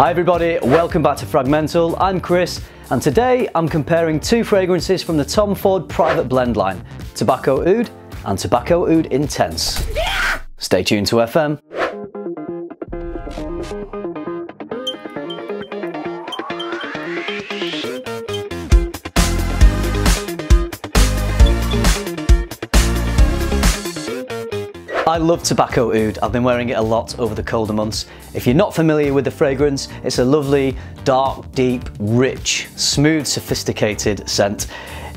Hi everybody, welcome back to FRAG-MENTAL. I'm Chris and today I'm comparing two fragrances from the Tom Ford private blend line, Tobacco Oud and Tobacco Oud Intense. Stay tuned to FM. I love Tobacco Oud. I've been wearing it a lot over the colder months. If you're not familiar with the fragrance, it's a lovely, dark, deep, rich, smooth, sophisticated scent.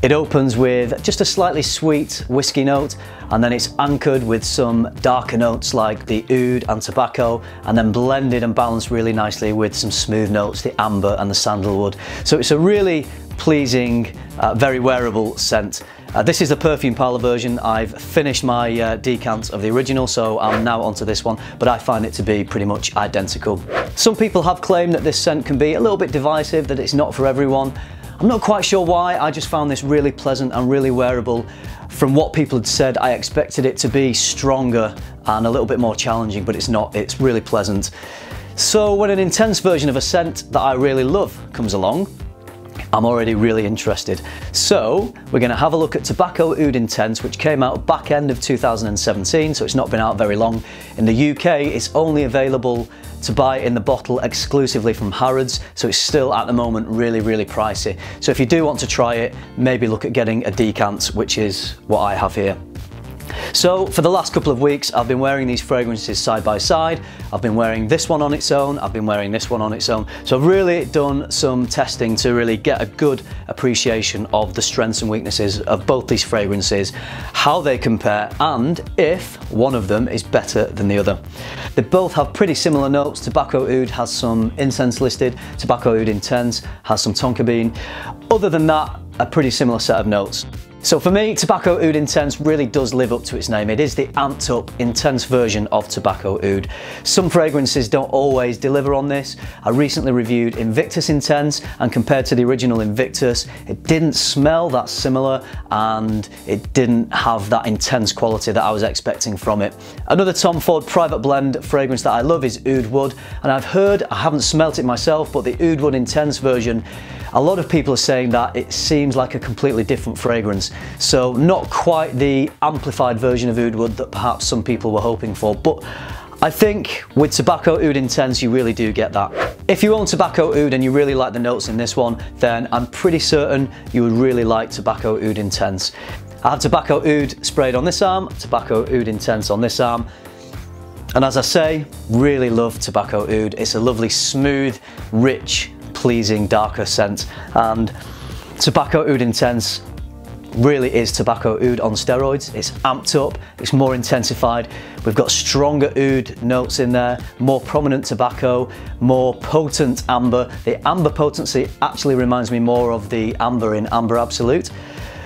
It opens with just a slightly sweet whiskey note, and then it's anchored with some darker notes like the oud and tobacco, and then blended and balanced really nicely with some smooth notes, the amber and the sandalwood. So it's a really pleasing, very wearable scent. This is the perfume parlour version. I've finished my decant of the original, so I'm now onto this one, but I find it to be pretty much identical. Some people have claimed that this scent can be a little bit divisive, that it's not for everyone. I'm not quite sure why. I just found this really pleasant and really wearable. From what people had said, I expected it to be stronger and a little bit more challenging, but it's not. It's really pleasant. So when an intense version of a scent that I really love comes along, I'm already really interested. So we're going to have a look at Tobacco Oud Intense, which came out back end of 2017, so it's not been out very long. In the UK, it's only available to buy in the bottle exclusively from Harrods, so it's still at the moment really pricey. So if you do want to try it, maybe look at getting a decant, which is what I have here. So for the last couple of weeks, I've been wearing these fragrances side by side. I've been wearing this one on its own, I've been wearing this one on its own. So I've really done some testing to really get a good appreciation of the strengths and weaknesses of both these fragrances, how they compare, and if one of them is better than the other. They both have pretty similar notes. Tobacco Oud has some incense listed, Tobacco Oud Intense has some tonka bean. Other than that, a pretty similar set of notes. So for me, Tobacco Oud Intense really does live up to its name. It is the amped up, intense version of Tobacco Oud. Some fragrances don't always deliver on this. I recently reviewed Invictus Intense, and compared to the original Invictus, it didn't smell that similar and it didn't have that intense quality that I was expecting from it. Another Tom Ford private blend fragrance that I love is Oud Wood, and I've heard, I haven't smelt it myself, but the Oud Wood Intense version, a lot of people are saying that it seems like a completely different fragrance. So not quite the amplified version of Oud Wood that perhaps some people were hoping for, but I think with Tobacco Oud Intense you really do get that. If you own Tobacco Oud and you really like the notes in this one, then I'm pretty certain you would really like Tobacco Oud Intense. I have Tobacco Oud sprayed on this arm, Tobacco Oud Intense on this arm. And as I say, really love Tobacco Oud. It's a lovely, smooth, rich, pleasing, darker scent. And Tobacco Oud Intense really is Tobacco Oud on steroids. It's amped up, it's more intensified. We've got stronger oud notes in there, more prominent tobacco, more potent amber. The amber potency actually reminds me more of the amber in Amber Absolute.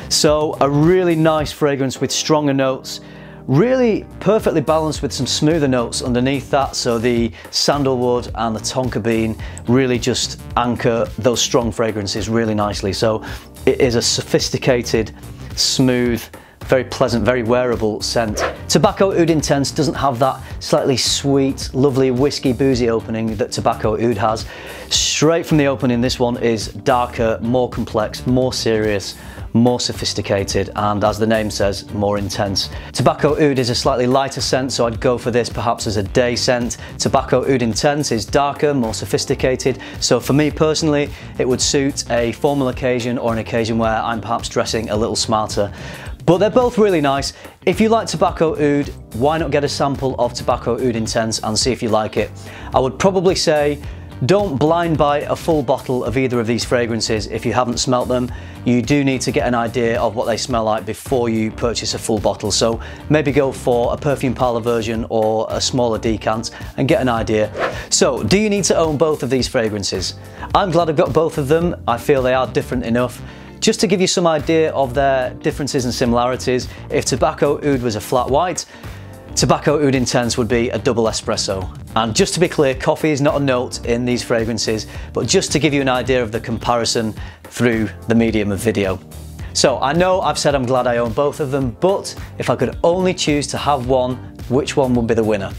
So a really nice fragrance with stronger notes, really perfectly balanced with some smoother notes underneath that. So the sandalwood and the tonka bean really just anchor those strong fragrances really nicely. So it is a sophisticated, smooth, very pleasant, very wearable scent. Tobacco Oud Intense doesn't have that slightly sweet, lovely whiskey boozy opening that Tobacco Oud has. Straight from the opening, this one is darker, more complex, more serious, more sophisticated, and as the name says, more intense. Tobacco Oud is a slightly lighter scent, so I'd go for this perhaps as a day scent. Tobacco Oud Intense is darker, more sophisticated, so for me personally it would suit a formal occasion or an occasion where I'm perhaps dressing a little smarter. But they're both really nice. If you like Tobacco Oud, why not get a sample of Tobacco Oud Intense and see if you like it? I would probably say don't blind buy a full bottle of either of these fragrances if you haven't smelt them. You do need to get an idea of what they smell like before you purchase a full bottle. So maybe go for a perfume parlour version or a smaller decant and get an idea. So do you need to own both of these fragrances? I'm glad I've got both of them. I feel they are different enough. Just to give you some idea of their differences and similarities, if Tobacco Oud was a flat white, Tobacco Oud Intense would be a double espresso. And just to be clear, coffee is not a note in these fragrances, but just to give you an idea of the comparison through the medium of video. So I know I've said I'm glad I own both of them, but if I could only choose to have one, which one would be the winner?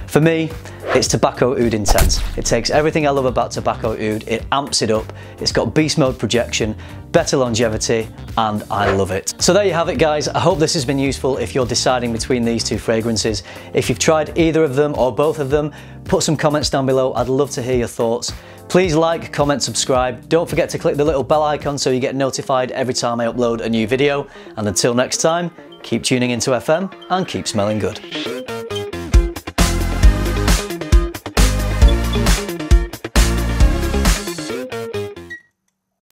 For me, It's Tobacco Oud Intense. It takes everything I love about Tobacco Oud, it amps it up, it's got beast mode projection, better longevity, and I love it. So there you have it guys, I hope this has been useful if you're deciding between these two fragrances. If you've tried either of them or both of them, put some comments down below, I'd love to hear your thoughts. Please like, comment, subscribe. Don't forget to click the little bell icon so you get notified every time I upload a new video. And until next time, keep tuning into FM and keep smelling good.